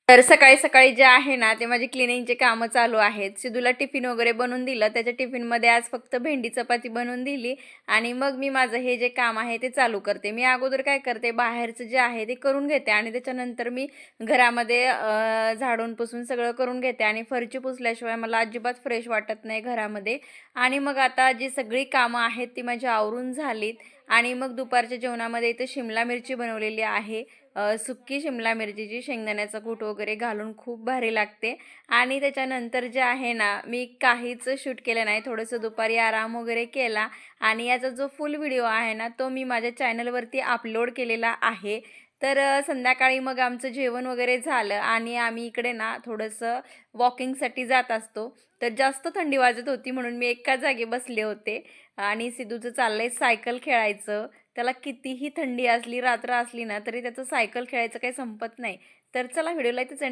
तर सकाळी सकाळी जे आहे ना ते माझी क्लिनिंगचे कामं चालू आहेत. सिद्धूला टिफिन वगैरे बनवून दिलं. त्याच्या टिफिनमध्ये आज फक्त भेंडी चपाती बनवून दिली आणि मग मी माझं हे जे काम आहे ते चालू करते. मी अगोदर काय करते, बाहेरचं जे आहे ते करून घेते आणि त्याच्यानंतर मी घरामध्ये झाडून पुसून सगळं करून घेते आणि फरची पुसल्याशिवाय मला अजिबात फ्रेश वाटत नाही घरामध्ये. आणि मग आता जी सगळी कामं आहेत ती माझी आवरून झालीत आणि मग दुपारच्या जेवणामध्ये इथं शिमला मिरची बनवलेली आहे. सुक्की शिमला मिरचीची शेंगदाण्याचा कूट वगैरे घालून खूप भारी लागते. आणि त्याच्यानंतर जे आहे ना मी काहीच शूट केलं नाही, थोडंसं दुपारी आराम वगैरे केला आणि याचा जो फुल व्हिडिओ आहे ना तो मी माझ्या चॅनलवरती अपलोड केलेला आहे. तर संध्याकाळी मग आमचं जेवण वगैरे झालं आणि आम्ही इकडे ना थोडंसं वॉकिंगसाठी जात असतो. तर जास्त थंडी वाजत होती म्हणून मी एका जागी बसले होते आणि सिद्धूचं चाललंय सायकल खेळायचं. त्याला कितीही थंडी असली, रात्र असली ना तरी त्याचं सायकल खेळायचं काही संपत नाही. तर चला व्हिडिओला इथेच